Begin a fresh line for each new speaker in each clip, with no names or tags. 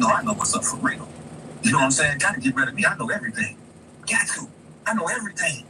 know I know what's up for real. You know what I'm saying? Gotta get rid of me. I know everything. Got to. I know everything.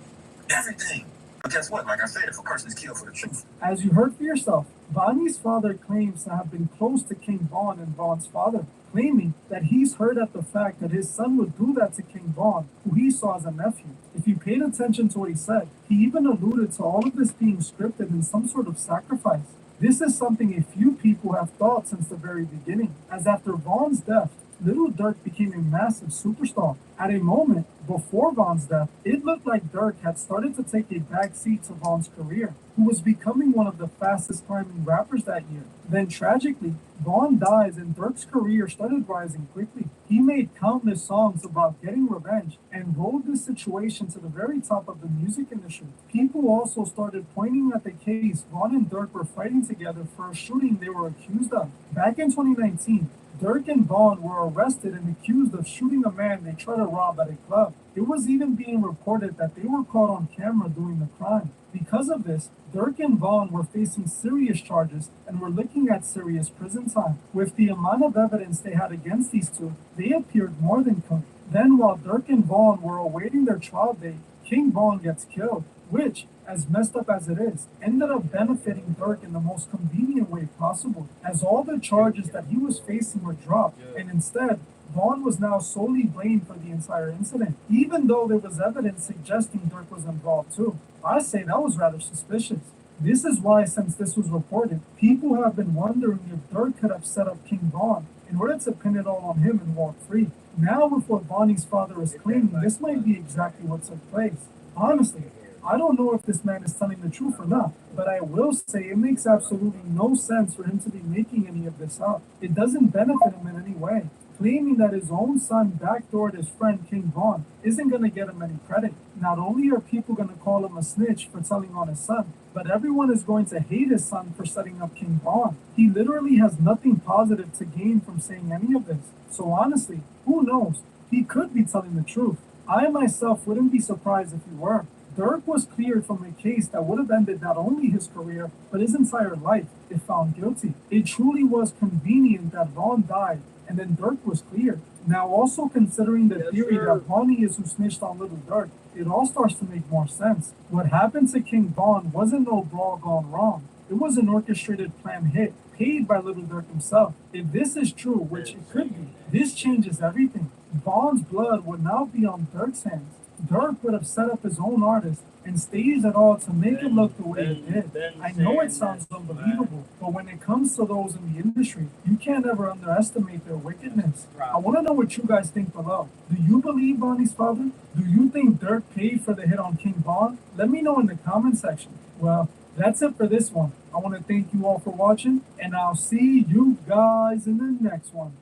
Everything. But guess what? Like I said, if a person is killed for the truth.
As you heard for yourself, Vonnie's father claims to have been close to King Von and Von's father, claiming that he's heard at the fact that his son would do that to King Von, who he saw as a nephew. If you paid attention to what he said, he even alluded to all of this being scripted in some sort of sacrifice. This is something a few people have thought since the very beginning, as after Von's death, Little Durk became a massive superstar. At a moment before Von's death, it looked like Durk had started to take a back seat to Von's career, who was becoming one of the fastest climbing rappers that year. Then tragically, Von dies and Durk's career started rising quickly. He made countless songs about getting revenge and rode this situation to the very top of the music industry. People also started pointing at the case Von and Durk were fighting together for a shooting they were accused of. Back in 2019, Durk and Von were arrested and accused of shooting a man they tried to rob at a club. It was even being reported that they were caught on camera doing the crime. Because of this, Durk and Von were facing serious charges and were looking at serious prison time. With the amount of evidence they had against these two, they appeared more than cooked. Then, while Durk and Von were awaiting their trial date, King Von gets killed, which, as messed up as it is, ended up benefiting Durk in the most convenient way possible, as all the charges that he was facing were dropped, and instead, Von was now solely blamed for the entire incident, even though there was evidence suggesting Durk was involved too. I say that was rather suspicious. This is why, since this was reported, people have been wondering if Durk could have set up King Von in order to pin it all on him and walk free. Now, with what Vonnie's father is claiming, this might be exactly what took place. Honestly, I don't know if this man is telling the truth or not, but I will say it makes absolutely no sense for him to be making any of this up. It doesn't benefit him in any way. Claiming that his own son backdoored his friend King Von isn't going to get him any credit. Not only are people going to call him a snitch for telling on his son, but everyone is going to hate his son for setting up King Von. He literally has nothing positive to gain from saying any of this. So honestly, who knows? He could be telling the truth. I myself wouldn't be surprised if he were. Durk was cleared from a case that would have ended not only his career, but his entire life if found guilty. It truly was convenient that Von died and then Durk was cleared. Now, also considering the theory that Vonni is who snitched on Little Durk, it all starts to make more sense. What happened to King Von wasn't no brawl gone wrong. It was an orchestrated planned hit, paid by Little Durk himself. If this is true, which it could be, this changes everything. Von's blood would now be on Durk's hands. Durk would have set up his own artist and staged it all to make it look the way it did. I know it sounds unbelievable, but when it comes to those in the industry, you can't ever underestimate their wickedness. I want to know what you guys think below. Do you believe Vonnie's father? Do you think Durk paid for the hit on King Von? Let me know in the comment section. Well, that's it for this one. I want to thank you all for watching, and I'll see you guys in the next one.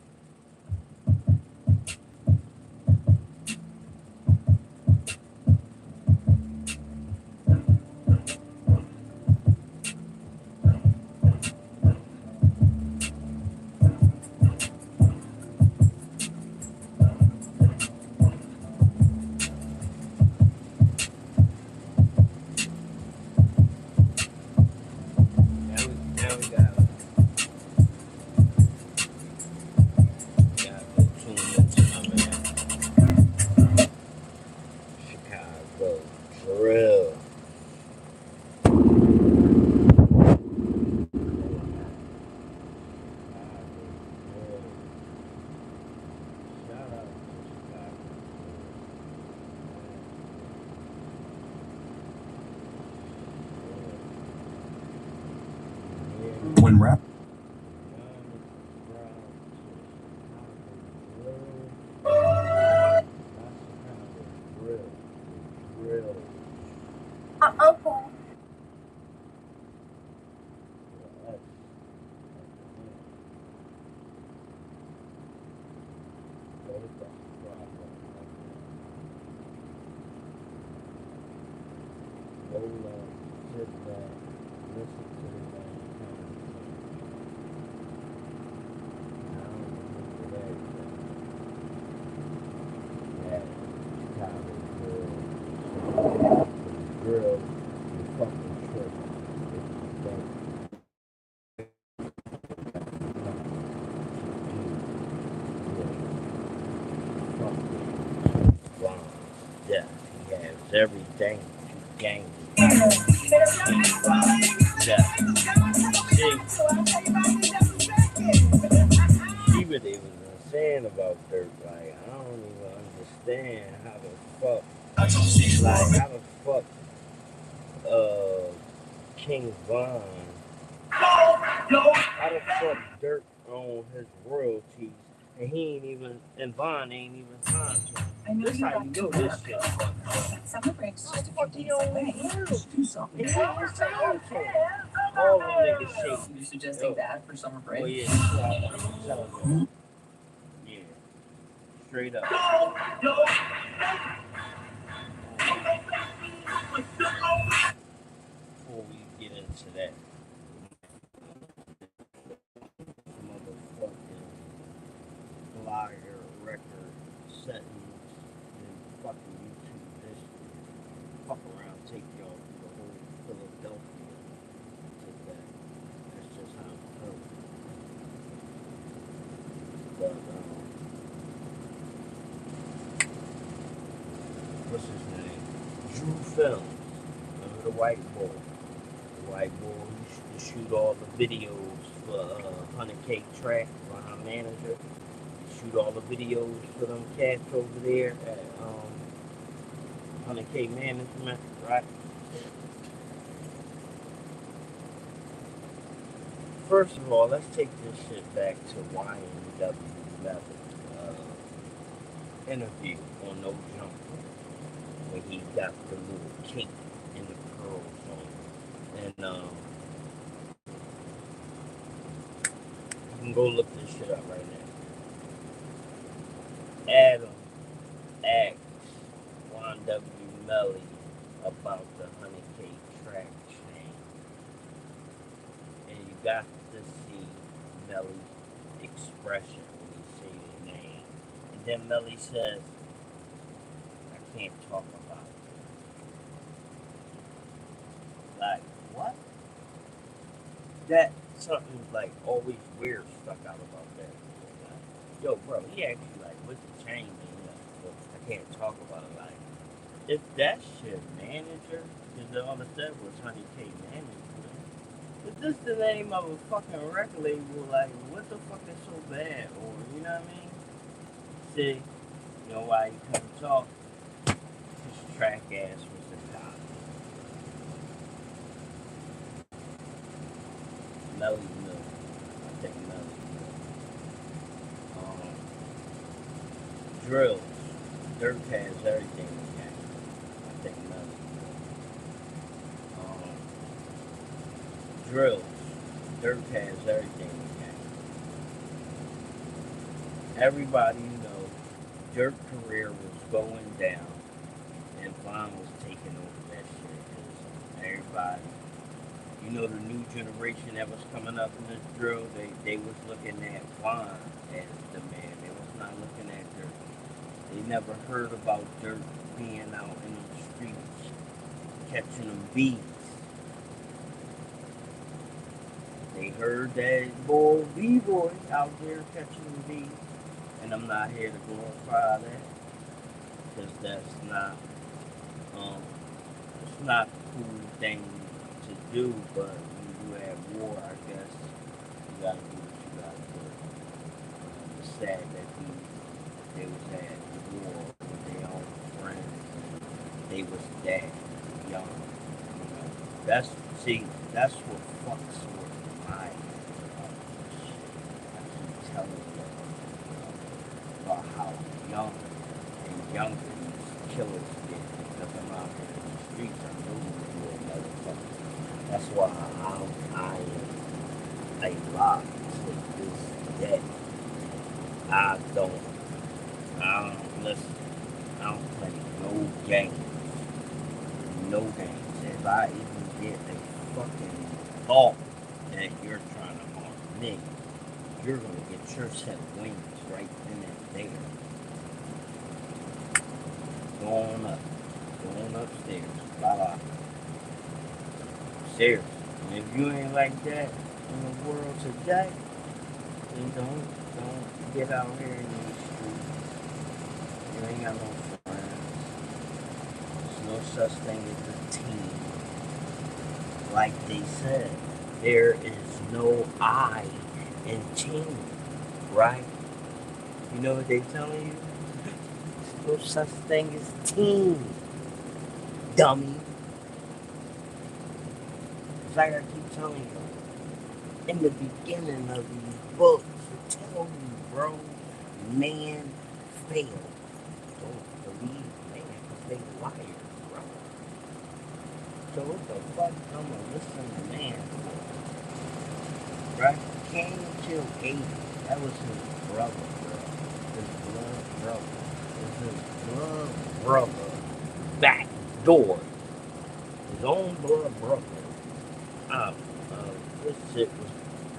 When rap
everything to gain. Yeah. See what they was saying about Dirk. Like, I don't even understand how the fuck, like, how the fuck, King Von, how the fuck Dirk owned his royalties, and he ain't even, and Von ain't even signed to him. This how you know this shit fucked up.
Summer break's just a few days
He owned
away.
his royalties. Do something. He ain't even signed to him. All them niggas shake.
You suggesting that for summer break?
Oh yeah, yeah, straight up. Before we get into that, motherfucking flyer record settings and fucking YouTube history. Fuck around, take y'all through the whole Philadelphia today. That's just how it goes. But what's his name? Drew Films. Remember the white boy? The white boy who used to shoot all the videos for 100K Track, my manager. Shoot all the videos for them cats over there at 100K Management, right? First of all, let's take this shit back to YNW level interview on No Jumper when he got the little kink in the curls on. And you can go look this shit up right now. Adam asked Juan W. Melly about the 100K track chain. And you got to see Melly's expression when he say the name. And then Melly says, I can't talk about it. Like, what? That something like always weird stuck out about that. Like, yo, bro, he actually like, what's the chain? Like, I can't talk about it. Like, if that's your manager, because all I said was 100K manager, if this the name of a fucking record label, like, what the fuck is so bad? Or, you know what I mean? See, you know why he couldn't talk? His track ass was the top. Melly Mill. I think Melly Mill. Drills. Dirk has everything in the game. I think Melly Mill. Drills. Dirk has everything in the game. Everybody knows Dirk's career was going down and Von was taking over that shit. Everybody, you know, the new generation that was coming up in this drill, they was looking at Von as the man. They was not looking at Dirk. They never heard about Dirk being out in the streets, catching them bees. They heard that boy B-boy out there catching them bees. And I'm not here to glorify that, because that's not, it's not a cool thing to do, but when you at war, I guess you gotta do what you gotta do. It's sad that they was at war with their own friends, and they was that young, you know. That's what fucks with my head about this shit. I keep telling you about how young and younger these killers get, because I'm out here in the streets, I'm moving to a motherfucker. That's why I am a lot to this day. I don't listen. I don't play no games. No games. If I even get a fucking thought that you're trying to harm me, you're gonna get your set of wings right then and there. Going upstairs. Bye bye. Seriously. And if you ain't like that in the world today, then don't get out here in these streets. You ain't got no friends. There's no such thing as a team. Like they said, there is no I in team, right? You know what they telling you? There's no such thing as team, dummy. It's like I keep telling you, in the beginning of these books, it tell you, bro, man failed. Don't believe man, because they liars, bro. So what the fuck I'm gonna listen to man for? Right? Cain killed Abel. That was his brother, bro. His blood brother. It was his blood brother. Back door. His own blood brother. This shit was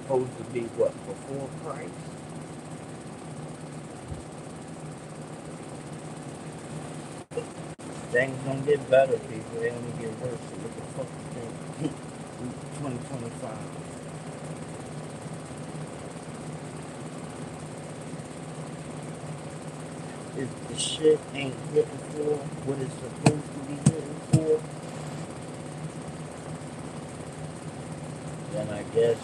supposed to be what, before Christ? Things don't get better, people. They only get worse. So what the fuck you think? 2025. If the shit ain't hitting for what it's supposed to be hitting for, then I guess,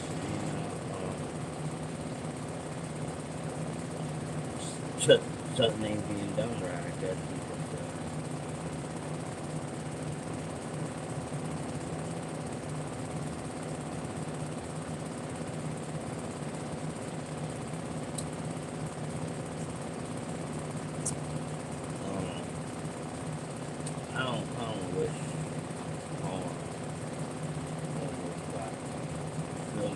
something ain't being done right, I guess. I don't wish harm on nobody. Feel me?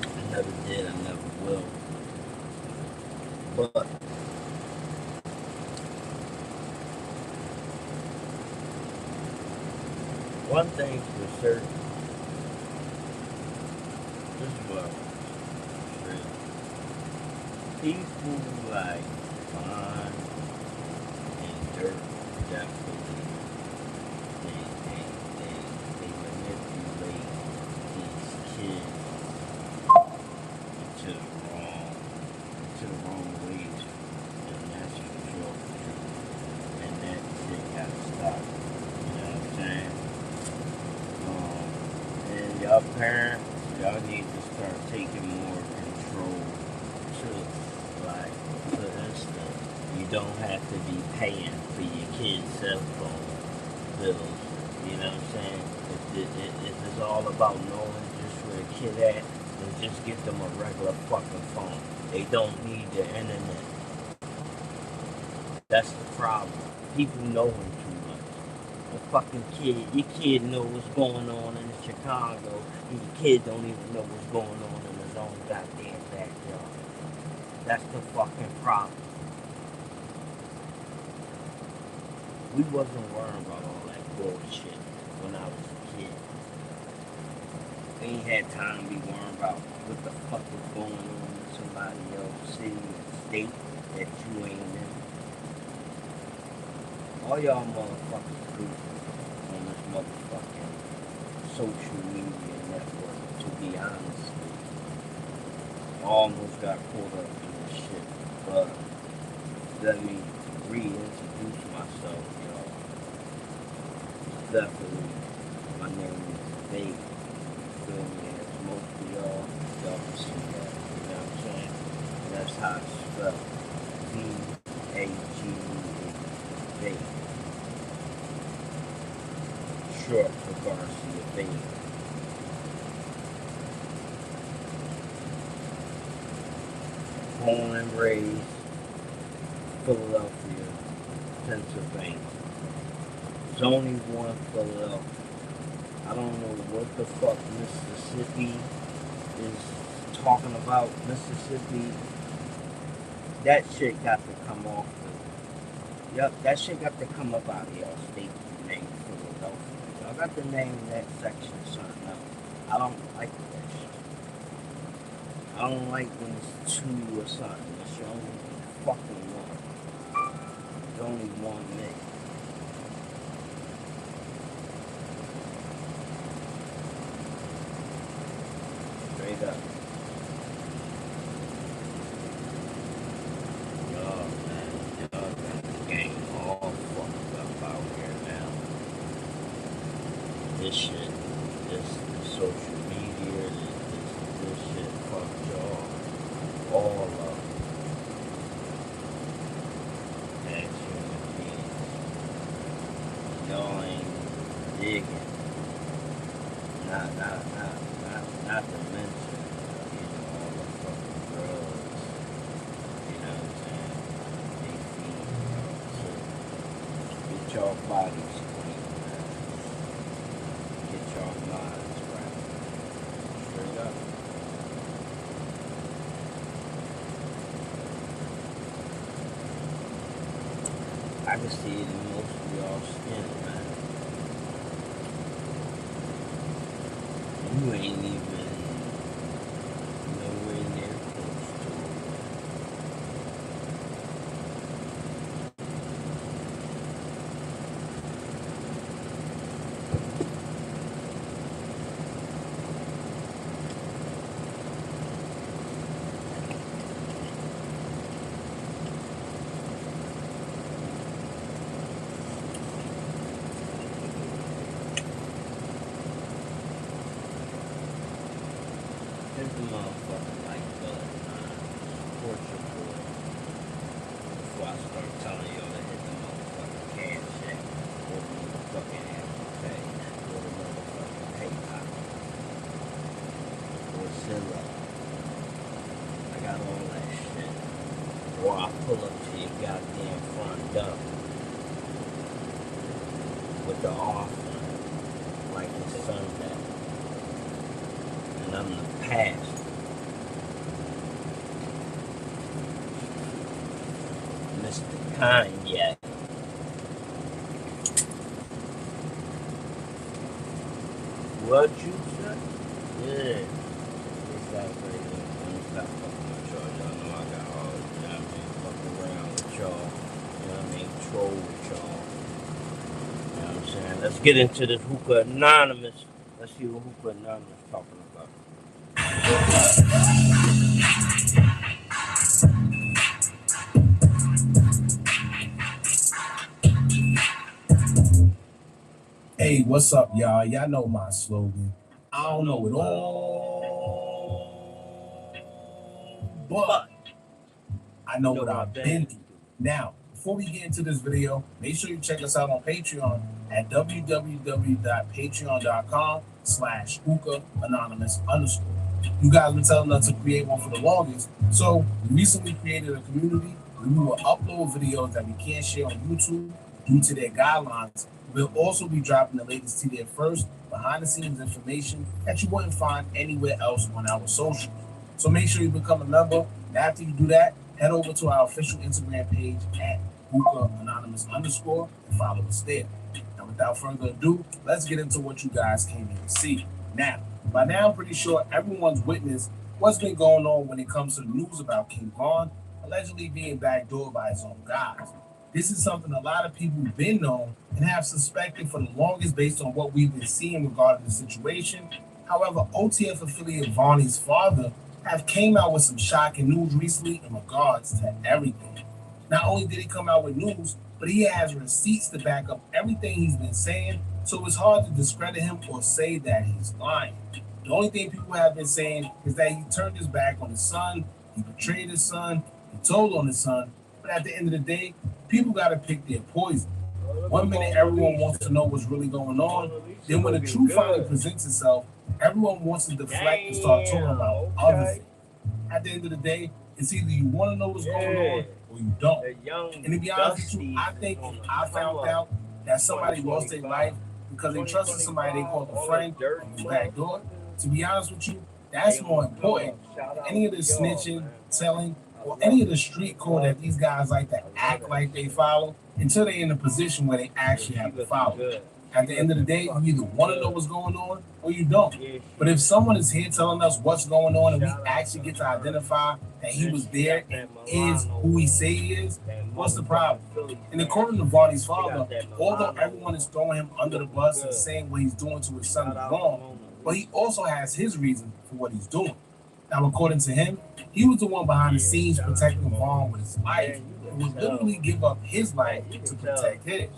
I never did, I never will. But one thing for certain, this is what people like Vonni and Dirt definitely they manipulate these kids into the wrong ways, and that's for sure. And that shit gotta stop. You know what I'm saying? And y'all parents, y'all need to start taking more control too. Like, for instance, you don't have to be paying for your kid's cell phone bills. You know what I'm saying? If it's all about knowing just where a kid at, then just get them a regular fucking phone. They don't need the internet. That's the problem. People knowing too much. A fucking kid, your kid knows what's going on in Chicago, and your kid don't even know what's going on in his own goddamn backyard. That's the fucking problem. We wasn't worrying about all that bullshit when I was a kid. We ain't had time to be worrying about what the fuck is going on in somebody else's city and state that you ain't in. All y'all motherfuckers goofy on this motherfucking social media network, to be honest with you. I almost got caught up in this shit, but let me reintroduce myself, y'all. Definitely, my name is Vague. Feel me? As most of y'all can see that. You know what I'm saying? And that's how it's spelled. V-A-G-E. Vague. Short for Garcia Vague. Born and raised Philadelphia, Pennsylvania. There's only one Philadelphia. I don't know what the fuck Mississippi is talking about. Mississippi, that shit got to come off. Yep, that shit got to come up out of y'all state name Philadelphia. Y'all got to name that section something else. I don't like that shit. I don't like when it's two or something. It's only fucking one. There's only one name. Straight up. Oh, man. this shit, this social media, this shit fucked y'all all up as human beings. Y'all ain't digging. Not to mention, all the fucking drugs, you know what I'm saying? They feed y'all. So get y'all bodies clean, man. Get y'all minds right. Straight up. I can see it in most of y'all skin, man. You ain't even nowhere near close to it. Hit the motherfucker like button, support your boy. Before I start telling y'all to hit the motherfucking CHIRAQ, or the motherfucking Apple Pay, or the motherfucking PayPal, or Zilla. I got all that shit. Or I pull up to your goddamn front door with the offering, like it's Sunday. And I'm the past. Mr. Kanye. What you say? Yeah. It's that way. Let me stop fucking with y'all. Y'all know I got all the time. Fuck around with y'all. You know what I mean? Troll with y'all. You know what I'm saying? Let's get into this Hookah Anonymous. Let's see what Hookah Anonymous is talking about.
Hey, what's up, y'all? Y'all know my slogan. I don't know it all, but I know what I've been through. Now, before we get into this video, make sure you check us out on Patreon at www.patreon.com/hookah_anonymous. You guys been telling us to create one for the longest, so we recently created a community where we will upload videos that we can't share on YouTube due to their guidelines. We'll also be dropping the latest to their first behind-the-scenes information that you wouldn't find anywhere else on our socials. So make sure you become a member. And after you do that, head over to our official Instagram page at hookah_anonymous and follow us there. Now, without further ado, let's get into what you guys came here to see. Now, by now, I'm pretty sure everyone's witnessed what's been going on when it comes to the news about King Von allegedly being backdoored by his own guys. This is something a lot of people have been known and have suspected for the longest based on what we've been seeing regarding the situation. However, OTF affiliate Vonnie's father have came out with some shocking news recently in regards to everything. Not only did he come out with news, but he has receipts to back up everything he's been saying, so it's hard to discredit him or say that he's lying. The only thing people have been saying is that he turned his back on his son, he betrayed his son, he told on his son, but at the end of the day, people got to pick their poison. One minute, everyone wants to know what's really going on. Then when the truth finally presents itself, everyone wants to deflect and start talking about other things. At the end of the day, it's either you want to know what's going on or you don't. And to be honest with you, I think if I found out that somebody lost their life because they trusted somebody they called a friend and was backdoored, to be honest with you, that's more important than any of the snitching, telling, or any of the street code that these guys like to act like they follow until they're in a position where they actually have to follow. At the end of the day, you either want to know what's going on or you don't. But if someone is here telling us what's going on and we actually get to identify that he was there and is who he say he is, what's the problem? And according to Vonnie's father, although everyone is throwing him under the bus and saying what he's doing to his son is wrong, but he also has his reason for what he's doing. Now, according to him, he was the one behind the scenes protecting Vaughn with his life and would literally give up his life to protect his.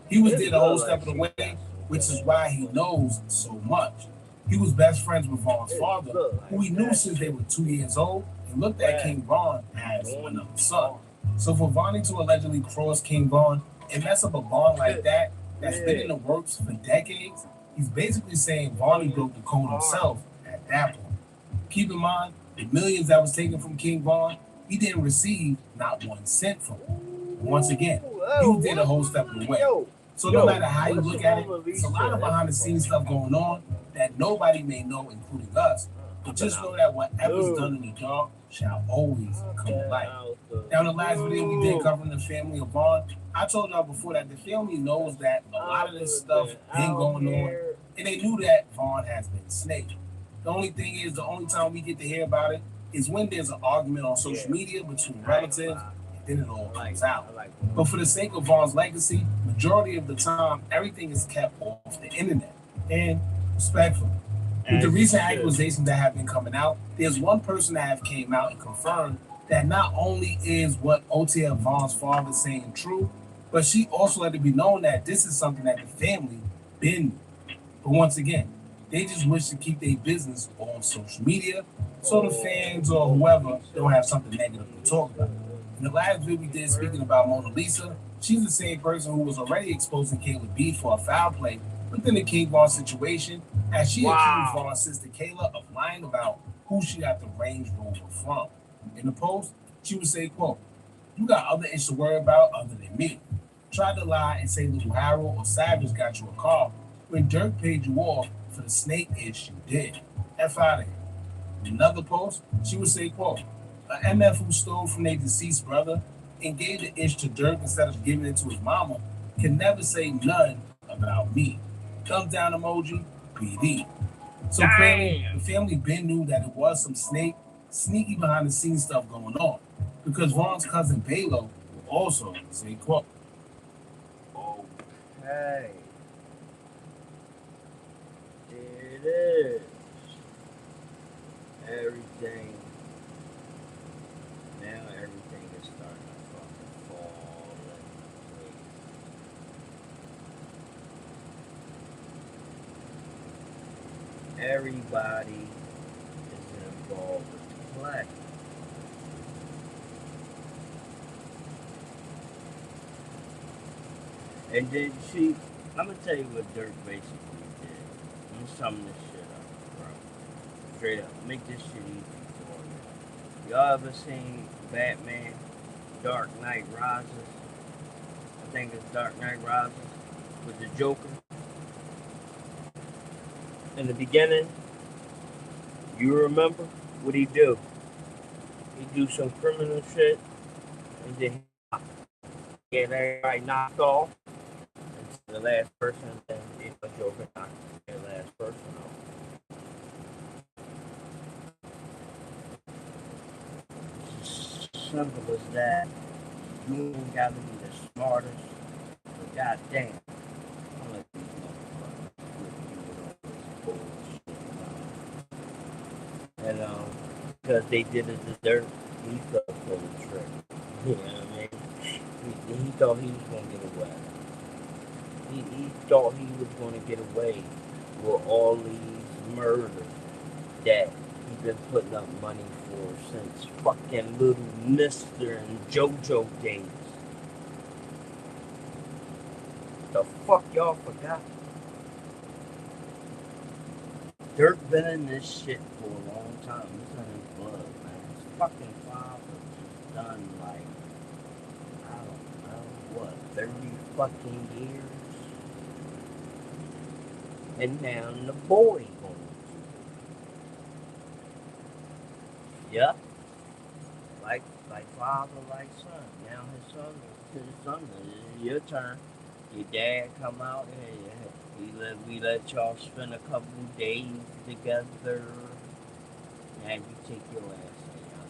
He was there the whole step of the way, which is why he knows so much. He was best friends with Vaughn's father, who he knew since they were 2 years old, and looked at King Vaughn as another son. So for Vonnie to allegedly cross King Vaughn and mess up a bond like that, that's been in the works for decades, he's basically saying Vonnie broke the code himself at that point. Keep in mind, the millions that was taken from King Vaughn, he didn't receive not 1 cent from it. Once again, he was there the whole step of the way. So no matter how you look at it, it's a lot of behind the scenes stuff going on that nobody may know, including us. But just know that whatever's done in the dark shall always come to light. Now, in the last video we did covering the family of Vaughn, I told y'all before that the family knows that a lot of this stuff been going on, and they knew that Vaughn has been snaked. The only thing is, the only time we get to hear about it is when there's an argument on social media between relatives, and then it all comes out. But for the sake of Vaughn's legacy, majority of the time, everything is kept off the internet. And respectfully, with the recent accusations that have been coming out, there's one person that have came out and confirmed that not only is what Otia Vaughn's father saying true, but she also let it be known that this is something that the family been. But once again, they just wish to keep their business on social media so the fans or whoever don't have something negative to talk about. In the last video we did speaking about Mona Lisa, she's the same person who was already exposing Kayla B for a foul play within the King Vaughn situation, as she accused Vaughn's sister Kayla of lying about who she got the Range Rover from. In the post, she would say, quote, "You got other issues to worry about other than me. Tried to lie and say little Harold or Savage got you a car when Dirk paid you off for the snake ish you did. F out of here." In another post, she would say, quote, "A MF who stole from their deceased brother and gave the ish to Dirk instead of giving it to his mama can never say none about me. Thumbs down emoji, BD." So clearly, the family Ben knew that it was some sneaky behind the scenes stuff going on, because Vaughn's cousin Balo will also say, quote,
"Okay, it is everything. Now everything is starting to fucking fall in place. Everybody is involved with the play. And then I'm gonna tell you what Dirk basically did. I'm gonna sum this shit up, bro. Straight up, make this shit easy for you. Y'all ever seen Batman, Dark Knight Rises? I think it's Dark Knight Rises with the Joker. In the beginning, you remember what he do? He do some criminal shit, and then he get everybody knocked off. And the last person, then the Joker knocked the last person off. It's as simple as that. You ain't gotta be the smartest, but goddamn, I'm like these motherfuckers. And because they did it to Dirk, he felt for the trick. You know what I mean? He thought he was gonna get away. He thought he was gonna get away with all these murders that he's been putting up money for since fucking Little Mister and JoJo days. The fuck y'all forgot? Dirk been in this shit for a long time. It's in his blood, man. His fucking father just done like, I don't know, what, 30 fucking years? And now the boy going to. Yep. Like father, like son. Now his son, to his son, it's your turn. Your dad come out and we let y'all spend a couple days together. Now you take your ass out.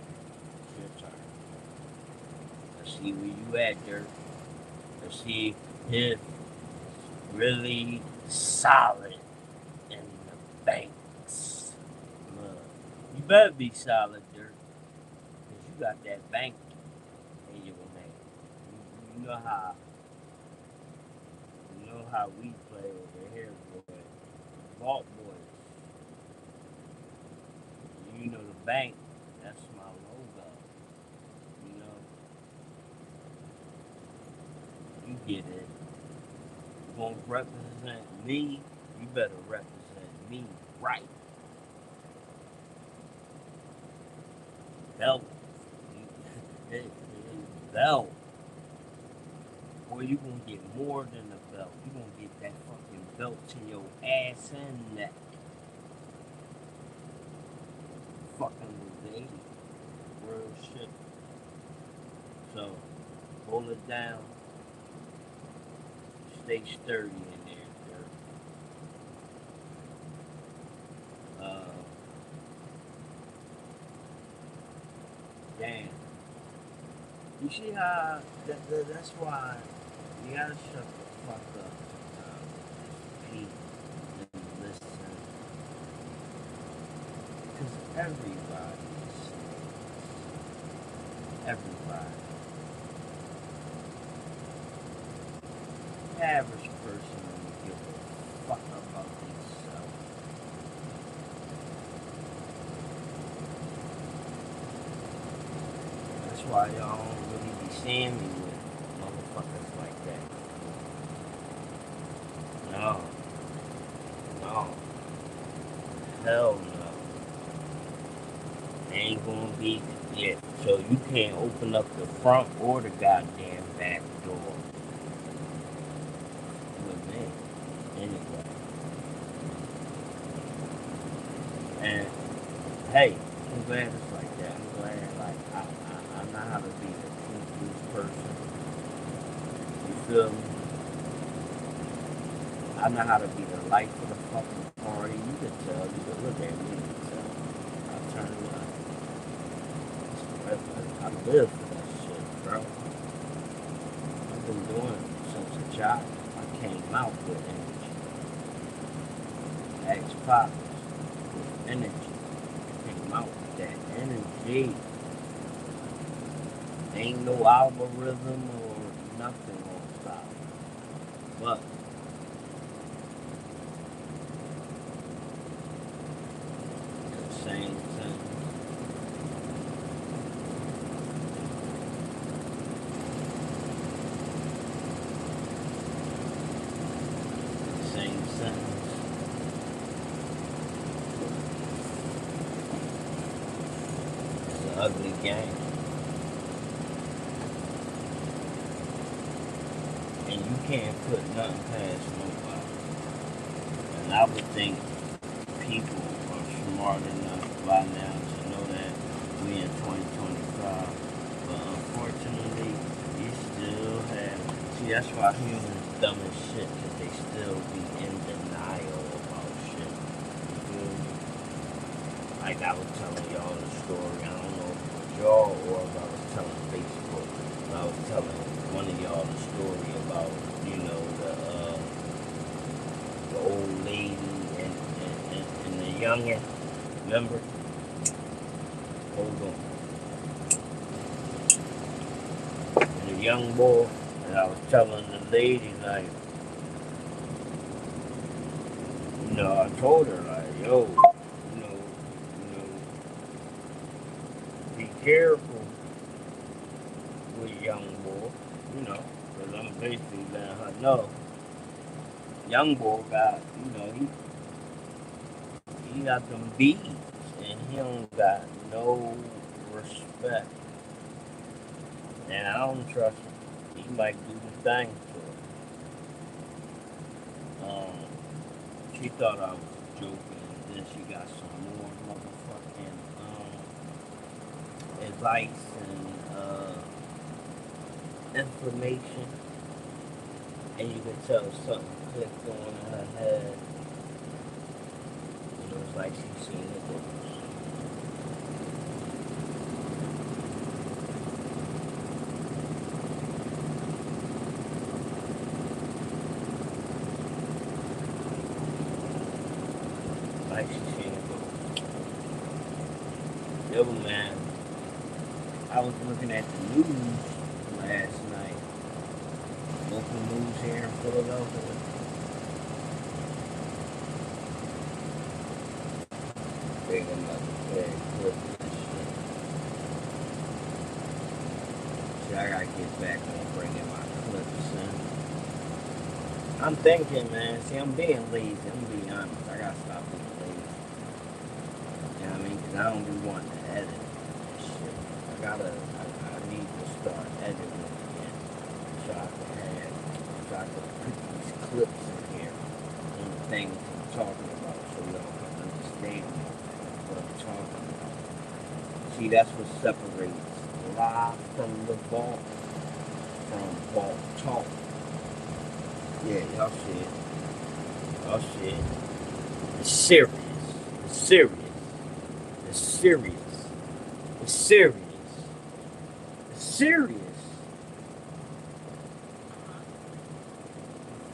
It's your turn. Let's see where you at, Dirk. Let's see if really solid in the banks. Look, you better be solid, Dirk, because you got that bank in your name. You know how we play over here, boy. Vault boys. You know the bank, that's my logo. You know, you get it. You want to represent me, you better represent me right. Belt. Belt. Or you gonna get more than a belt. You gonna get that fucking belt to your ass and neck. Fucking lady. Real shit. So, hold it down. Stay sturdy in there, sir. Damn. You see how that's why you gotta shut the fuck up sometimes and just peep and listen. Because everybody is snakes. Everybody. The average person don't give a fuck about themselves. That's why y'all don't really be seeing me with motherfuckers like that. No. No. Hell no. They ain't gonna be yet. So you can't open up the front or the goddamn back door with me. Anyway. And hey, I'm glad it's like that. I'm glad I know how to be a true person. You feel me? I know how to be the life of the fucking party. You can tell. You can look at me and tell. I turn around. I live for that shit, bro. I've been doing it since a child. I came out with energy. Ask Pops with energy. Came out with that energy. Ain't no algorithm or nothing on stop. But the same thing. Same sentence. It's an ugly game. And you can't put nothing past nobody. And I would think people are smart enough by now to know that we in 2025. But unfortunately, you still have... See, that's why humans dumb as shit, because they still be in denial about shit. You feel me? Like I was telling y'all the story, I don't know if it was y'all or if I was telling Facebook. I was telling one of y'all the story about, you know, the old lady and the youngin'. Remember? Hold on. And the young boy, and I was telling the lady, like, you know, I told her, like, yo, you know, be careful with young boy, you know, because I'm basically letting her know. Young boy got, you know, he got them beads, and he don't got no respect. And I don't trust him. He might do the thing to her. She thought I was joking, and then she got some more motherfucking advice and information. And you could tell something clicked on in her head. And it was like she seen it. Like she seen it. Yo, man, I was looking at the news last night. Local news here in Philadelphia. Bring them up there, clip this shit. See, I gotta get back on bringing my clips in. I'm thinking, man. See, I'm being lazy. I'm gonna be honest. I gotta stop being lazy. You know what I mean? Because I don't be wanting to edit this shit. I need to start editing again. So I can put these clips in here on the things I'm talking about so y'all can understand what I'm talking about. See, that's what separates live from the vault from vault talk. Yeah, y'all see it. Y'all see it. It's serious. It's serious. It's serious. It's serious. It's serious.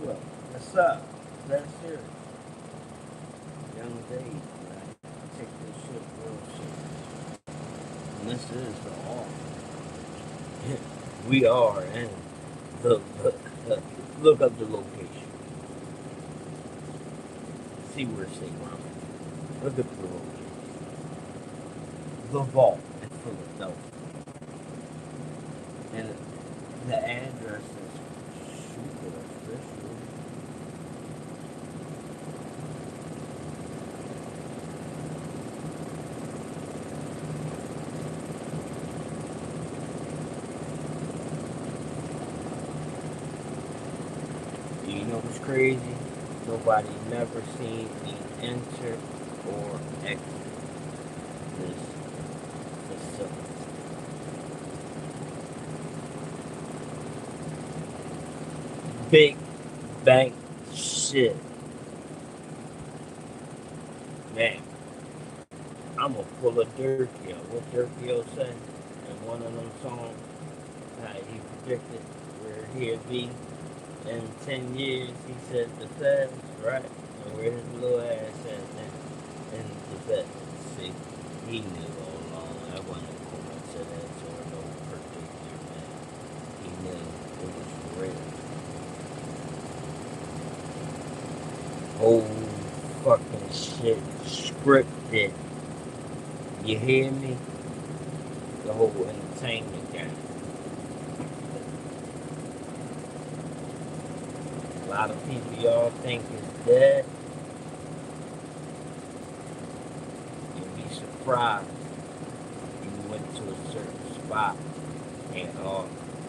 Well, what's up? That's serious. Young days, man. I take this shit real serious. And this is the all. We are in the look up the location. See where it's from. Look up the location. The vault in Philadelphia. And the address is super official. You know what's crazy? Nobody never seen me enter or exit this facility. Big bank shit. Man, I'm a full of Durkio. What Durkio said in one of them songs, how he predicted where he'd be in 10 years. He said the feds, right? And where his little ass at now in the feds. See, he knew all along. That wasn't a coincidence or no predictor, man. He knew it was real. Whole fucking shit scripted. You hear me? The whole entertainment game. A lot of people y'all think is dead. You'll be surprised. You went to a certain spot and up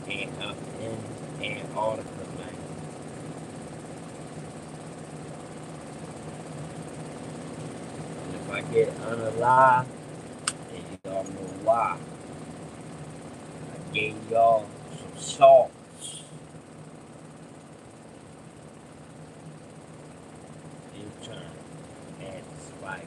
in Antarctica, man. And if I get unalive, then y'all know why. I gave y'all some salt. Turn and spice.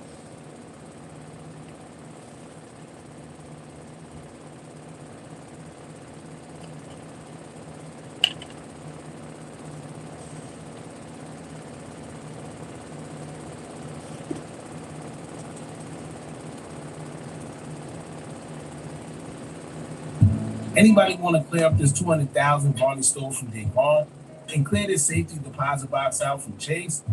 Anybody want to clear up this 200,000 Vonni stole from Davon and clear this safety deposit box out from Chase?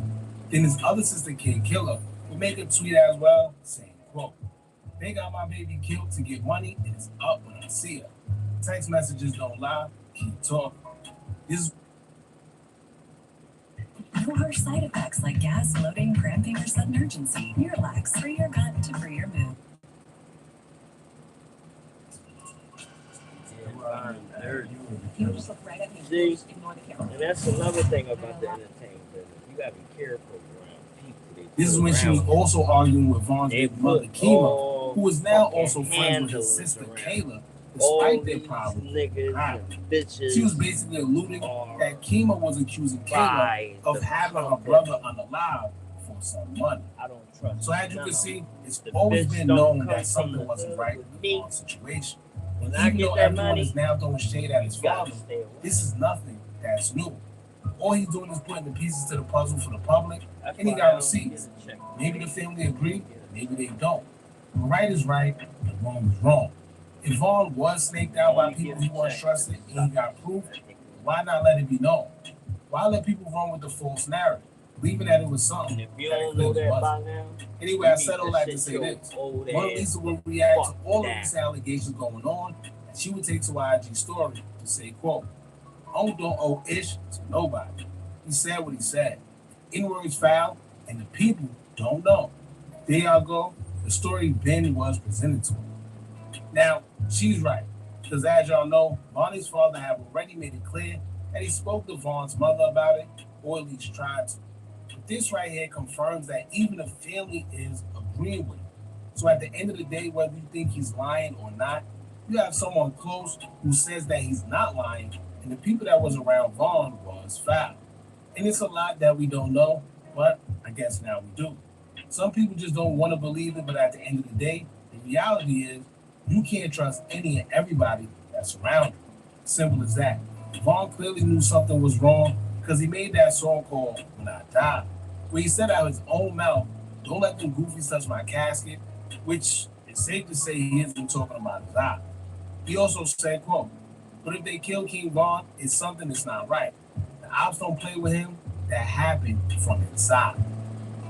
Then his other sister kid, Killer, will make a tweet as well, saying, quote, "They got my baby killed to get money, and it's up when I see her. Text messages don't lie, keep talking." This
No harsh side effects like gas, bloating, cramping, or sudden urgency. CHIRAQ, free your gut to free your mood.
You just look right at me.
See?
Just ignore the camera.
And that's another thing about the entertainment business. You gotta be careful around people.
This is when she was also arguing with Von's big mother, Kima, who is now also friends with his sister, Kayla, despite their problems. She was basically alluding that Kima was accusing Kayla of having her brother unalive for some money.
I don't trust.
So as you can see, it's always been known that something wasn't right with the Vaughn situation. And even though everyone is now throwing shade at his father, this is nothing that's new. All he's doing is putting the pieces to the puzzle for the public, and he got receipts. Maybe the family agree, maybe they don't. But right is right, and wrong is wrong. If Vaughn was snaked out by people he once trusted and he got proof, why not let it be known? Why let people run with the false narrative? believing that it was
And
something
if you
that it
don't know
clearly
that
wasn't.
by now,
Anyway,
you
I
need
said all
to
that to
sit
say
your
this.
old
Mona
ass
Lisa would
the
react to
fuck
all of
down.
these allegations going on, and she would take to her IG story to say, quote, Uncle don't owe ish to nobody. He said what he said. Inward's foul, and the people don't know. There y'all go. The story Ben was presented to him. Now, she's right, because as y'all know, Vonnie's father had already made it clear that he spoke to Vaughn's mother about it, or at least tried to. But this right here confirms that even the family is agreeing with him. So at the end of the day, whether you think he's lying or not, you have someone close who says that he's not lying, and the people that was around Vaughn was foul. And it's a lot that we don't know, but I guess now we do. Some people just don't want to believe it, but at the end of the day, the reality is you can't trust any and everybody that's around you. Simple as that. Vaughn clearly knew something was wrong because he made that song called When I Die, where he said out his own mouth, don't let them goofies touch my casket, which is safe to say he isn't talking about his eye. He also said, quote, but if they kill King Vaughn, it's something that's not right. The ops don't play with him. That happened from inside.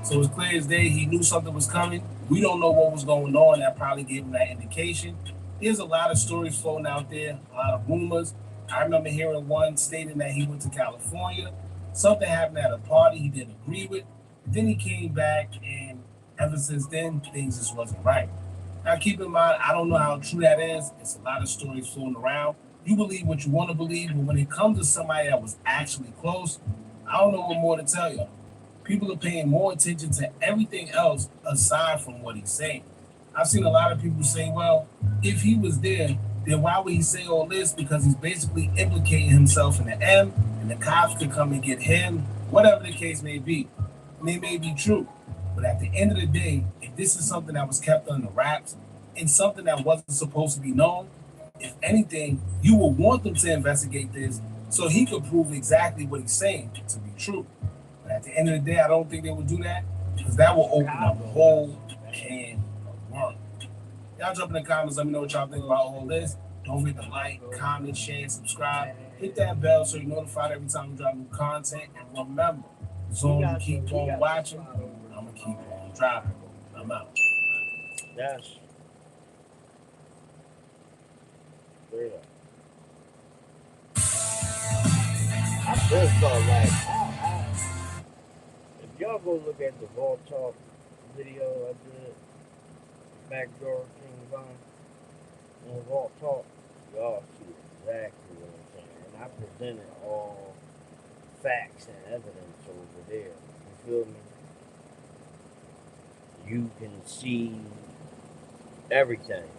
So it's clear as day he knew something was coming. We don't know what was going on. That probably gave him that indication. There's a lot of stories floating out there, a lot of rumors. I remember hearing one stating that he went to California. Something happened at a party he didn't agree with. Then he came back, and ever since then, things just wasn't right. Now, keep in mind, I don't know how true that is. It's a lot of stories floating around. You believe what you want to believe, but when it comes to somebody that was actually close, I don't know what more to tell you. People are paying more attention to everything else aside from what he's saying. I've seen a lot of people say, well, if he was there, then why would he say all this? Because he's basically implicating himself in the M, and the cops could come and get him, whatever the case may be. And they may be true. But at the end of the day, if this is something that was kept under wraps and something that wasn't supposed to be known, if anything, you would want them to investigate this so he could prove exactly what he's saying to be true. But at the end of the day, I don't think they would do that because that will open up a whole can of worms. Y'all jump in the comments. Let me know what y'all think about all this. Don't forget to like, comment, share, and subscribe. Hit that bell so you're notified every time we drop new content. And remember, as long as you keep on watching, I'm going to keep on driving. I'm out.
That's straight up. I first thought if y'all go look at the Vault Talk video I did, Backdoor King Von on Vault Talk, y'all see exactly what I'm saying. And I presented all facts and evidence over there. You feel me? You can see everything.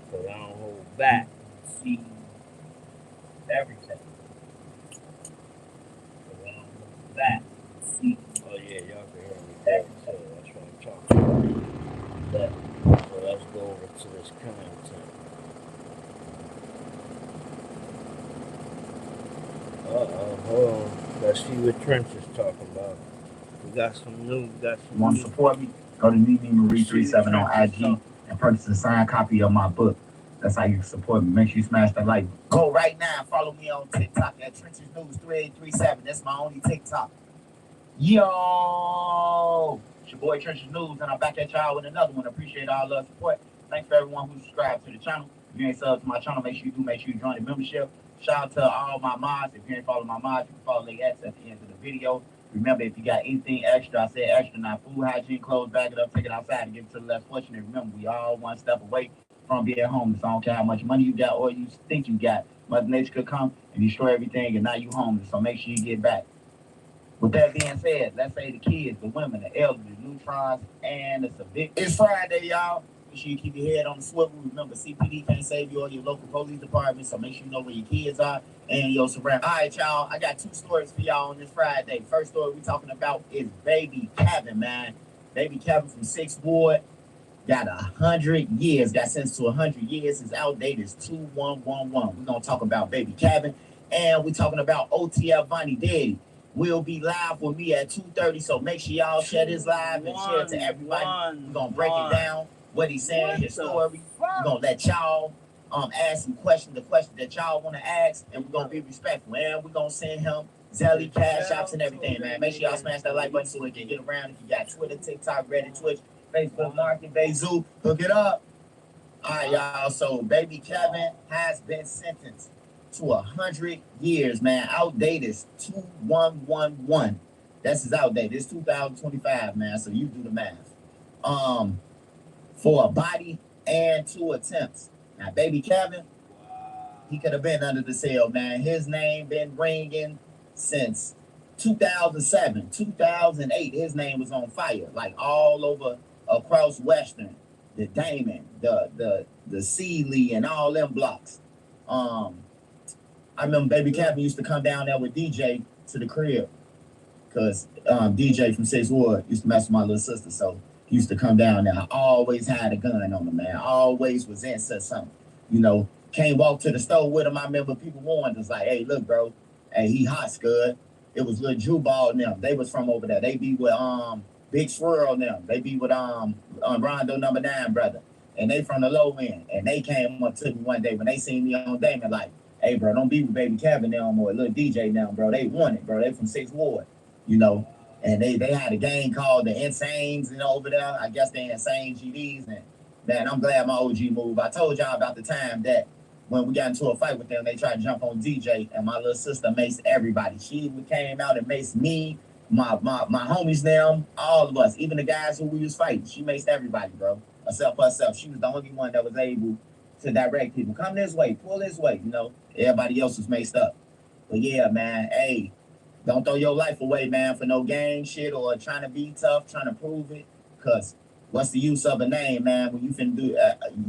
Because I don't hold back. See everything. Because I don't hold back. See. Oh yeah, y'all can hear me there too. That's what I'm talking about. So let's go over to this content. Hold on. Let's see what Trench is talking about. We got some new.
Want to support me? Go to Nene Marie 37 on IG and purchase a signed copy of my book. That's how you can support me. Make sure you smash that like. Go right now and follow me on TikTok at Trenches News 3837. That's my only TikTok. Yo, it's your boy Trenches News, and I'm back at y'all with another one. Appreciate all the support. Thanks for everyone who subscribed to the channel. If you ain't subbed to my channel, make sure you join the membership. Shout out to all my mods. If you ain't following my mods, you can follow their ads at the end of the video. Remember, if you got anything extra, I said extra, not food, hygiene, clothes, bag it up, take it outside, and give it to the less fortunate. Remember, we all one step away from being homeless. I don't care how much money you got or you think you got. Mother Nature could come and destroy everything, and now you homeless. So make sure you get back. With that being said, let's say the kids, the women, the elderly, the neutrons, and the civilians. It's Friday, y'all. Make sure you keep your head on the swivel. Remember, CPD can't save you or your local police department, so make sure you know where your kids are and your surroundings. All right, y'all, I got two stories for y'all on this Friday. First story we talking about is Baby Kevin, man. Baby Kevin from 6th Ward got 100 years, got sentenced to 100 years. His out date is 2111. We're going to talk about Baby Kevin, and we're talking about OTL Vonni Daddy. Will be live with me at 2:30, so make sure y'all share this live and share it to everybody. We're going to break it down, what he's saying, his story. We're going to let y'all ask some questions, the questions that y'all want to ask, and we're going to be respectful. And we're going to send him Zelly, Cash Apps, and everything, man. Make sure y'all smash that like button so we can get around. If you got Twitter, TikTok, Reddit, Twitch, Facebook, Market, Zoo, hook it up. All right, y'all. So, baby Kevin has been sentenced to 100 years, man. Outdate is 2111. That's his outdate. It's 2025, man. So you do the math. For a body and 2 attempts. Now, baby Kevin, he could have been under the cell, man. His name been ringing since 2007, 2008. His name was on fire, like all over across Western, the Damon, the Sealy, and all them blocks. I remember baby Kevin used to come down there with DJ to the crib, cause DJ from 6th Ward used to mess with my little sister, so he used to come down there. I always had a gun on him, man. Always was in something, you know. Can't walk to the store with him. I remember people warned us like, "Hey, look, bro, hey, he hot, scud." It was Lil Jubal and them. They was from over there. They be with Big Swirl and them. They be with Rondo number 9 brother. And they from the low end. And they came up to me one day when they seen me on Damon like, "Hey, bro, don't be with baby Kevin now more. Little DJ now, bro. They want it, bro. They from 6th Ward, you know." And they had a gang called the Insanes, you know, over there. I guess they Insane GDs. And man, I'm glad my OG moved. I told y'all about the time that when we got into a fight with them, they tried to jump on DJ, and my little sister maced everybody. She came out and maced me, my homies, them, all of us, even the guys who we was fighting. She maced everybody, bro, except herself. She was the only one that was able to direct people. Come this way, pull this way, you know. Everybody else was maced up. But yeah, man, hey, don't throw your life away, man, for no gang shit or trying to be tough, trying to prove it, because what's the use of a name, man, when you finna do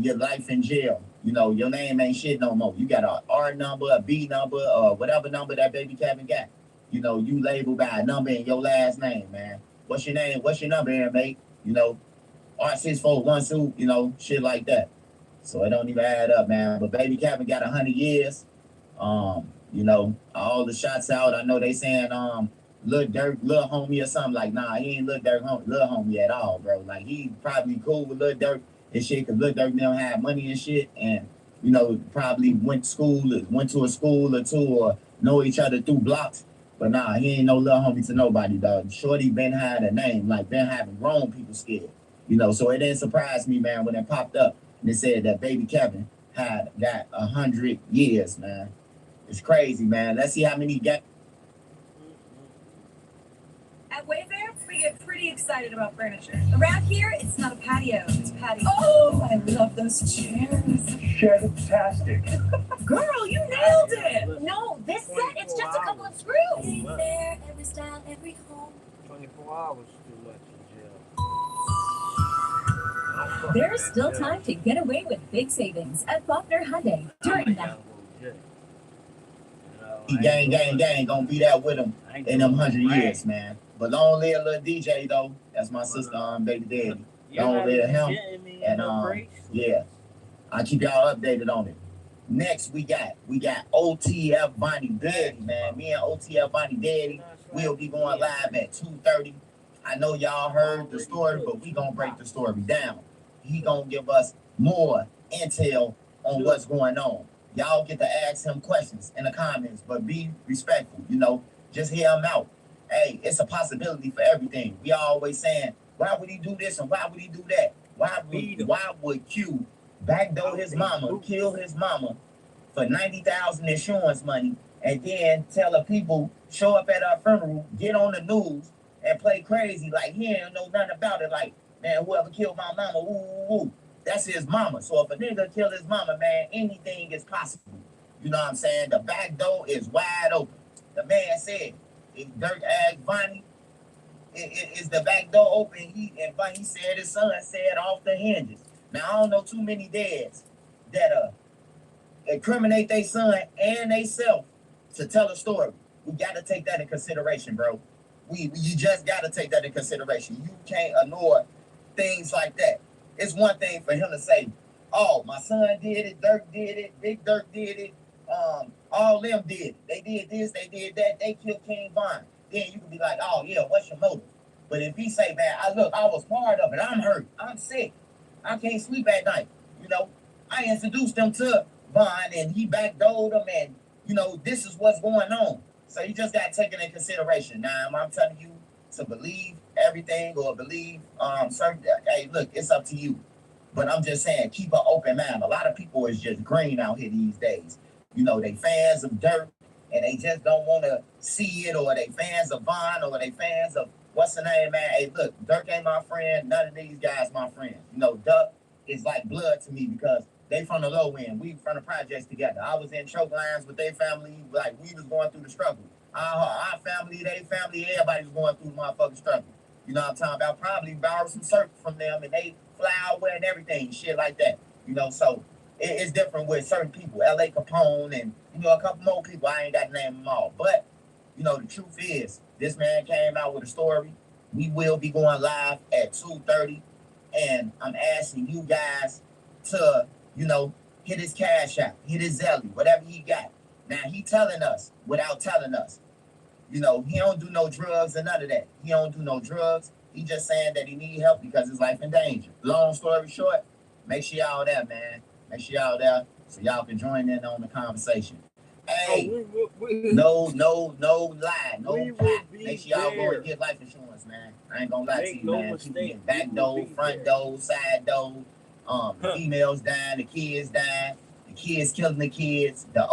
your life in jail? You know, your name ain't shit no more. You got a R number, a B number, or whatever number that baby Kevin got. You know, you labeled by a number in your last name, man. What's your name? What's your number here, mate? You know, R6412, you know, shit like that. So it don't even add up, man. But baby Kevin got 100 years. You know, all the shots out. I know they saying Lil Durk, Lil Homie or something. Like, nah, he ain't Lil Homie at all, bro. Like, he probably cool with Lil Durk and shit, because Lil Durk never had money and shit, and, you know, probably went to a school or two, or know each other through blocks. But nah, he ain't no Lil Homie to nobody, dog. Shorty been had a name, like, been having grown people scared. You know, so it didn't surprise me, man, when it popped up and it said that baby Kevin had got 100 years, man. It's crazy, man. Let's see how many got.
At Wayfair, we get pretty excited about furniture. Around here, it's not a patio, it's a patio. Oh, I love those chairs.
Fantastic.
Girl, you nailed it.
No, this set, it's just a couple of screws.
Wayfair, every style, every home.
24 hours too much in jail.
There's still time to get away with big savings at Faulkner Hyundai during that.
Gang, gonna be there with him in them 100 years, man. But long live little DJ, though. That's my sister, baby daddy. Long live him. And, yeah, I'll keep y'all updated on it. Next, we got OTF Vonni Daddy, man. Me and OTF Vonni Daddy, we'll be going live at 2:30. I know y'all heard the story, but we gonna break the story down. He gonna give us more intel on what's going on. Y'all get to ask him questions in the comments, but be respectful, you know. Just hear him out. Hey, it's a possibility for everything. We always saying, why would he do this and why would he do that? Why would Q backdoor his mama, kill his mama for $90,000 insurance money, and then tell the people, show up at our funeral, get on the news, and play crazy like he ain't know nothing about it? Like, man, whoever killed my mama, ooh. That's his mama. So if a nigga kill his mama, man, anything is possible. You know what I'm saying? The back door is wide open. The man said, if Dirk asked Vonni, is the back door open? And Vonni said his son said off the hinges. Now, I don't know too many dads that incriminate their son and they self to tell a story. We got to take that in consideration, bro. You just got to take that in consideration. You can't ignore things like that. It's one thing for him to say, oh, my son did it, Dirk did it, Big Dirk did it, all them did it. They did this, they did that, they killed King Von. Then you can be like, oh, yeah, what's your motive? But if he say, man, I was part of it, I'm hurt, I'm sick, I can't sleep at night, you know, I introduced them to Von and he backdoored them and, you know, this is what's going on. So you just got to take it in consideration. Now, I'm telling you to believe everything or believe certain. Hey, look, it's up to you. But I'm just saying, keep an open mind. A lot of people is just green out here these days. You know, they fans of dirt and they just don't want to see it, or they fans of Vaughn, or they fans of what's the name, man? Hey, look, Dirk ain't my friend. None of these guys my friends. You know, Duck is like blood to me because they from the low end. We from the projects together. I was in choke lines with their family. Like, we was going through the struggle. Our family, they family, everybody's going through the motherfucking struggle. You know what I'm talking about? Probably borrow some surf from them and they fly out and everything, shit like that. You know, so it's different with certain people. L.A. Capone and, you know, a couple more people. I ain't got to name them all. But, you know, the truth is, this man came out with a story. We will be going live at 2:30. And I'm asking you guys to, you know, hit his Cash App, hit his Zelly, whatever he got. Now, he telling us without telling us. You know, he don't do no drugs and none of that. He don't do no drugs. He just saying that he need help because his life in danger. Long story short, make sure y'all there, man. Make sure y'all there so y'all can join in on the conversation. Hey, no lie, no lie. Make sure y'all go and get life insurance, man. I ain't gonna lie to you, man. People getting back door, front door, side door. Females dying, the kids dying, the kids killing the kids, the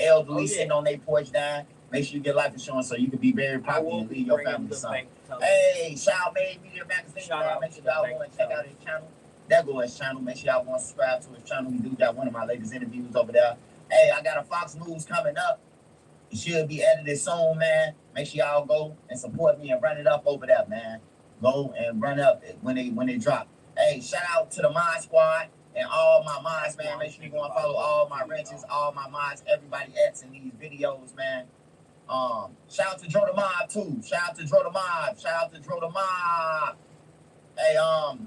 elderly sitting on their porch dying. Make sure you get life insurance so you can be very popular and leave your family something. Hey, Shaw Made Media Magazine, man. Make sure y'all go and check out his channel. That go his channel. Make sure y'all go and subscribe to his channel. We do got one of my latest interviews over there. Hey, I got a Fox News coming up. It should be edited soon, man. Make sure y'all go and support me and run it up over there, man. Go and run up when they drop. Hey, shout out to the Mod Squad and all my mods, man. Make sure you go and follow all my wrenches, all my mods, everybody that's in these videos, man. Shout out to Dro the Mob too. Shout out to Dro the Mob. Shout out to Dro the Mob. Hey,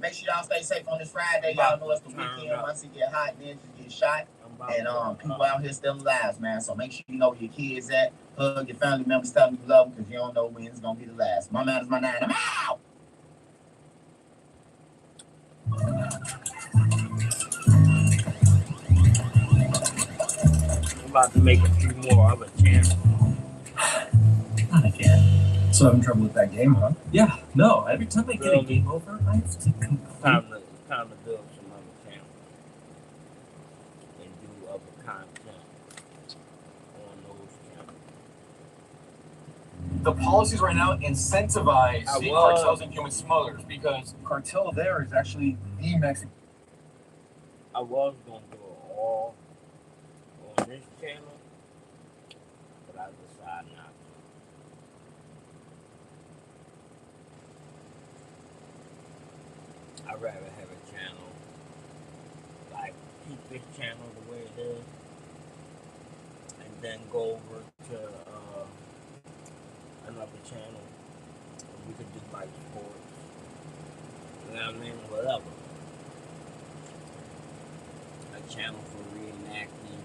make sure y'all stay safe on this Friday. Y'all know it's the weekend. Once it get hot, then you get shot. And people out here still alive, man. So make sure you know where your kids at. Hug your family members, tell them you love them, because you don't know when it's gonna be the last. My man is my 9. I'm out.
I'm about to make a few more other channels.
I can't. So having trouble with that game, huh?
Yeah, no. Every time I get a game over, I have to complete.
Time to build some other channels and do other content on those channels.
The policies right now incentivize the cartels and human smugglers because
Cartel there is actually the Mexican.
I was gonna do it all on this channel, but I decided not to. I'd rather have a channel, like keep this channel the way it is, and then go over to another channel and we could do like sports, you know what I mean, whatever. A channel for reenacting,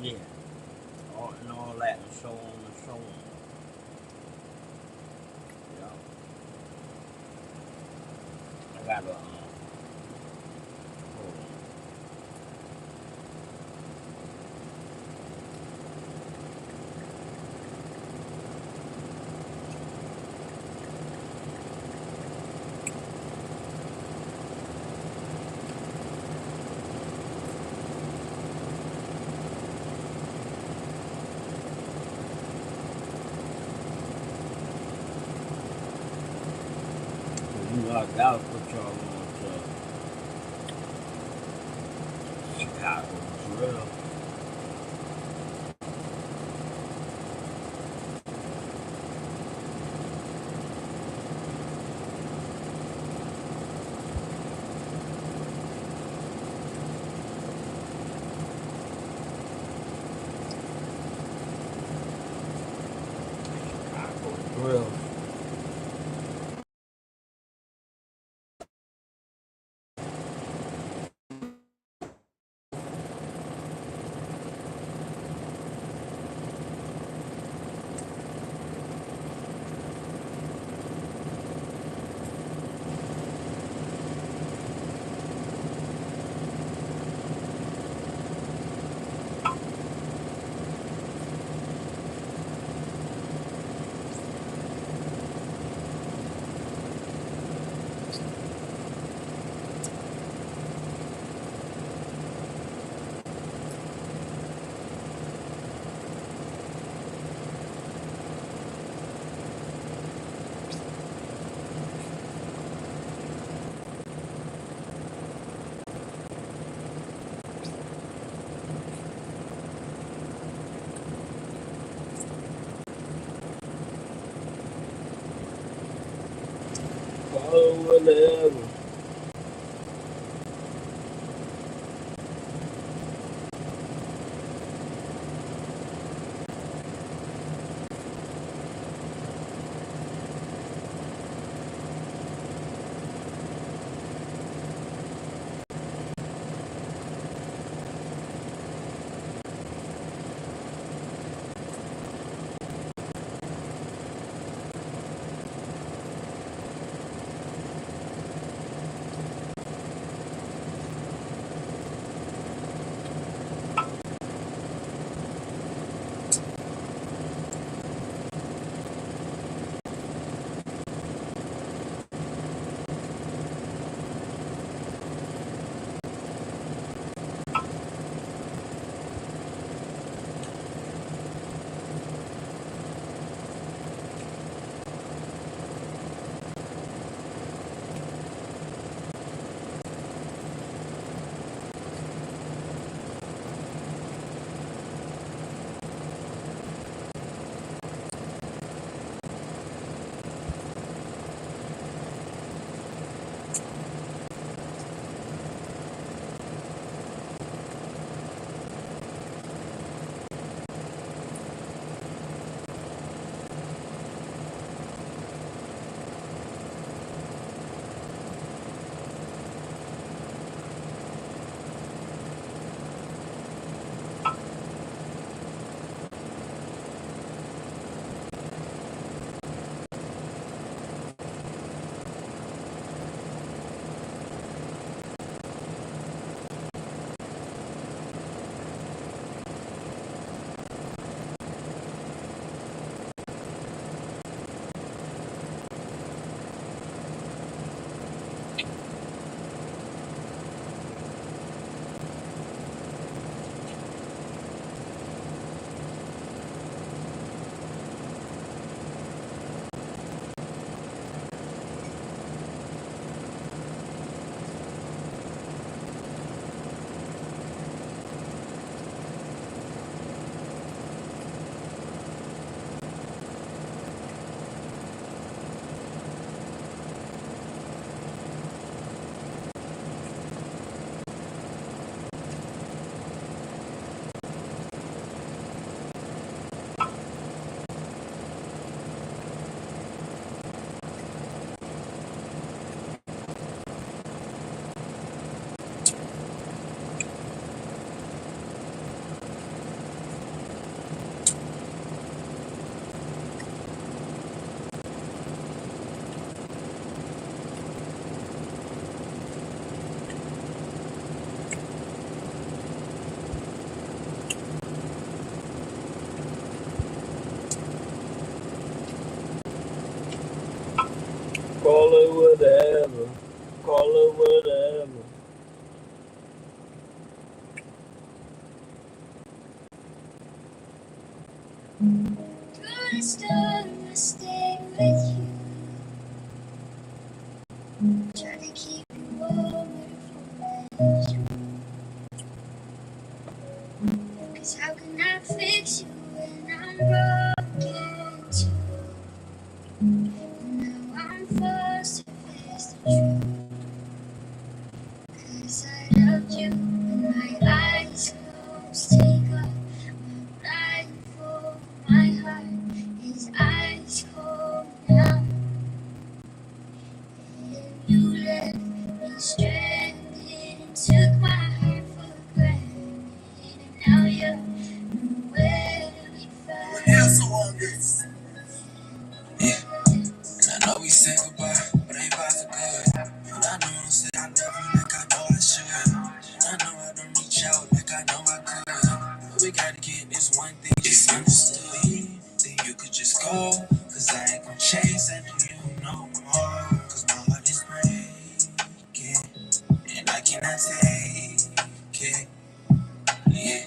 yeah, all that, and so on and so on. I gotta, hold on. You know, I gotta put y'all on to Chicago drill. Chicago drill. her whatever. Call her whatever. Call her whatever.
Gonna start to stay with you. Try to keep you warm from the 'cause how can I fix you when I'm broken too? Now I'm forced to face the truth. 'Cause I loved you when my eyes closed. Take off my blindfold. My heart is ice cold now. And you left me stranded and took my heart for granted. And now you're nowhere to be found.
Answer on this. Yeah, and I know we said goodbye, but ain't about to good. And I know I said I love you like I know I should. And I know I don't reach out like I know I could. But we gotta get this one thing just understood. Then you could just go, 'cause I ain't gon' chase after you no more. 'Cause my heart is breaking, and I cannot take it. Yeah.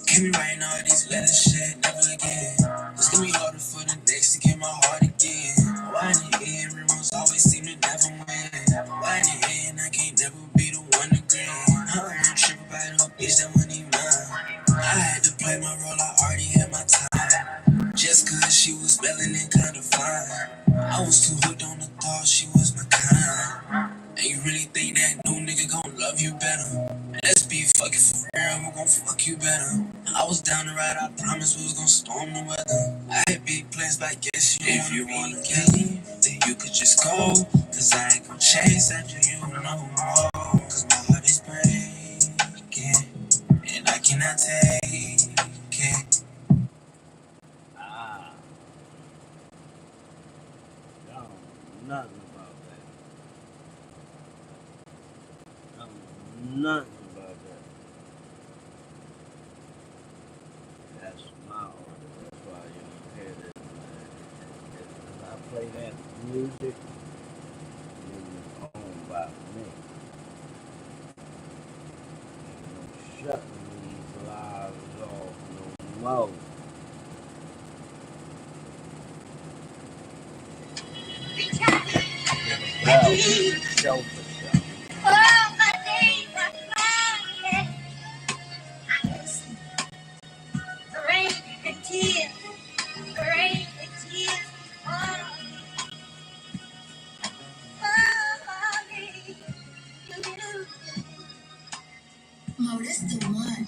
Give me writing all these letters, shit, never again. It's gonna be harder for the next to get my heart again. Why in the end, rumors always seem to never win? Why in the end, I can't never be the one to grin? I don't trip about no bitch that wasn't even mine. I had to play my role, I already had my time. Just 'cause she was spelling it kinda fine. I was too hooked on the thought she was my kind. And you really think that new nigga gon' love you better? And let's be fucking for real, who gon' fuck you better? I was down to ride, I promised we was gon' storm the weather. I had big plans, but I guess if you wanna leave, then you could just go. Cause I ain't gon' chase after you no more. Cause my heart is breaking, and I cannot take it.
Ah, y'all don't know nothing about that. Y'all don't know nothing about that. That's my order. That's why you don't hear this, man. If I play that music, it was owned by me. Ain't no shutting these lives off no more. Well, show for show.
Oh, this the one.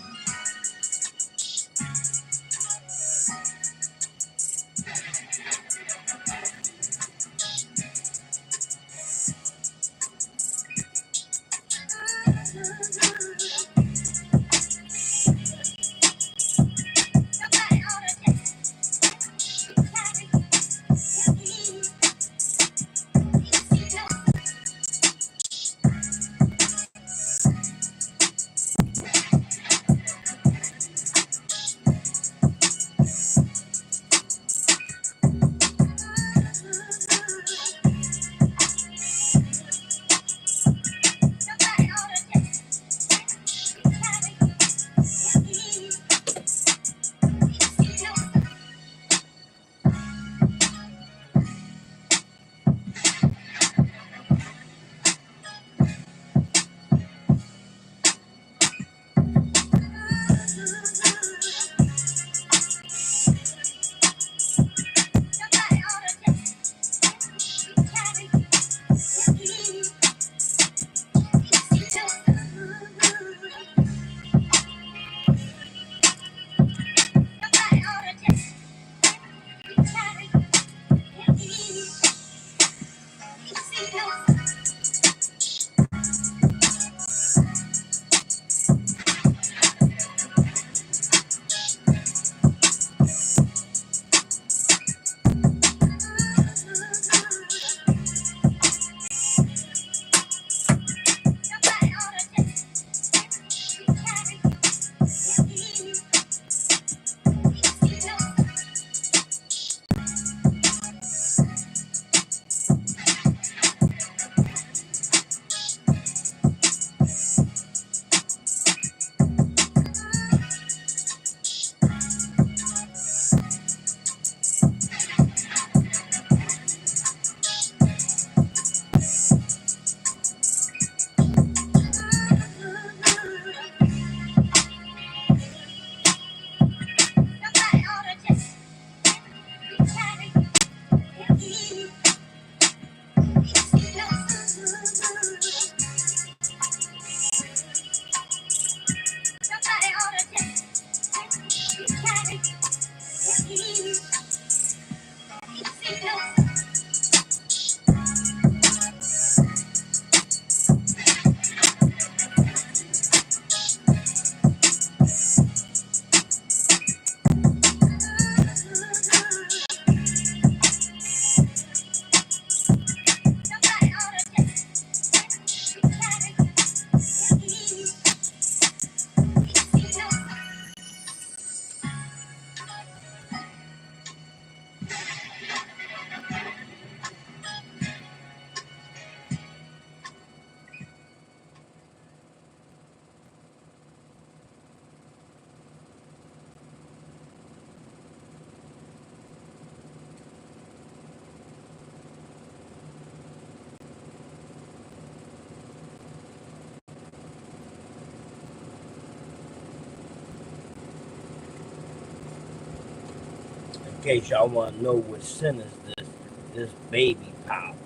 In case y'all want to know what sin is this, This baby pop.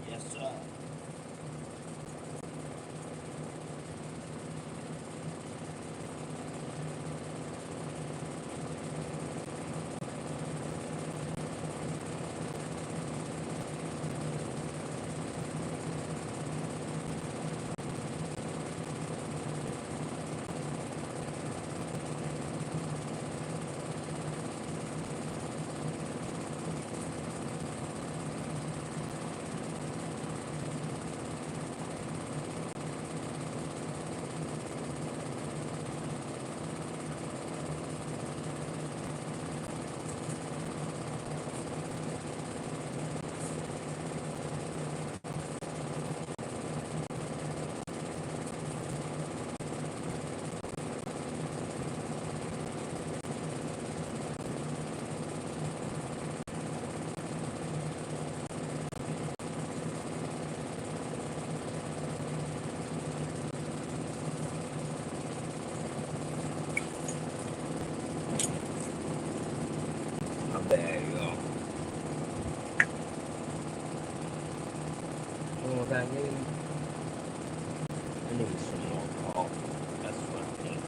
Yes, sir. My bad, y'all. You know what I need? I need some more coffee. That's what I need.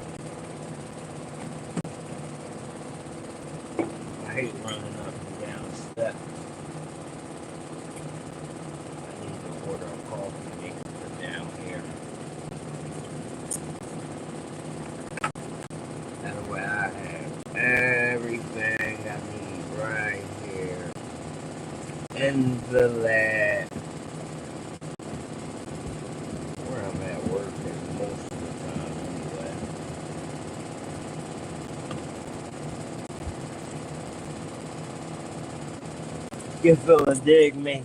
I hate running up and down steps. I need to order a coffee maker for down here. That way I have everything I need right here in the lab where I'm at working most of the time anyway. You feel a dig me,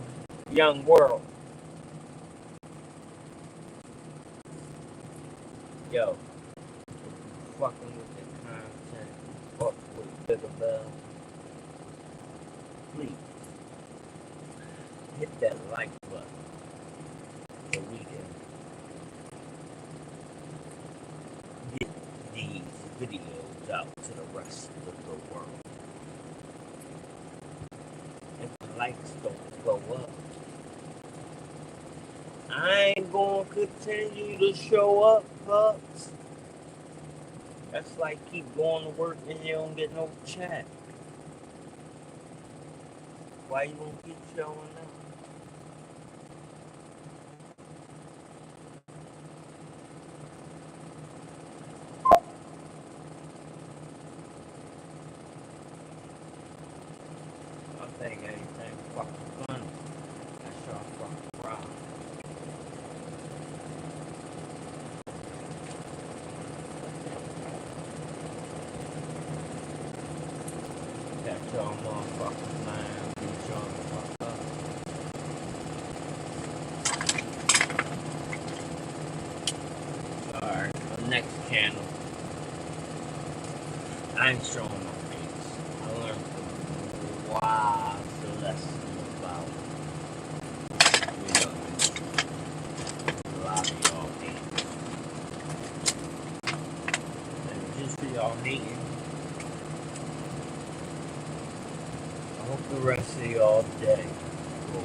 young world. Yo, fucking with the content, fuck with Bigger Bell. Please hit that like button so we can get these videos out to the rest of the world. If the likes don't go up, I ain't gonna continue to show up, folks. That's like keep going to work and you don't get no check. Why you gonna keep showing up? I think anything fucking funny. That's your fucking problem. Catch y'all motherfuckers, man. Beat y'all the fuck up. Alright, the next channel. I ain't showing my face. I learned a wise lesson about, you know, a lot of y'all hate. And just for y'all hating, I hope the rest of y'all day goes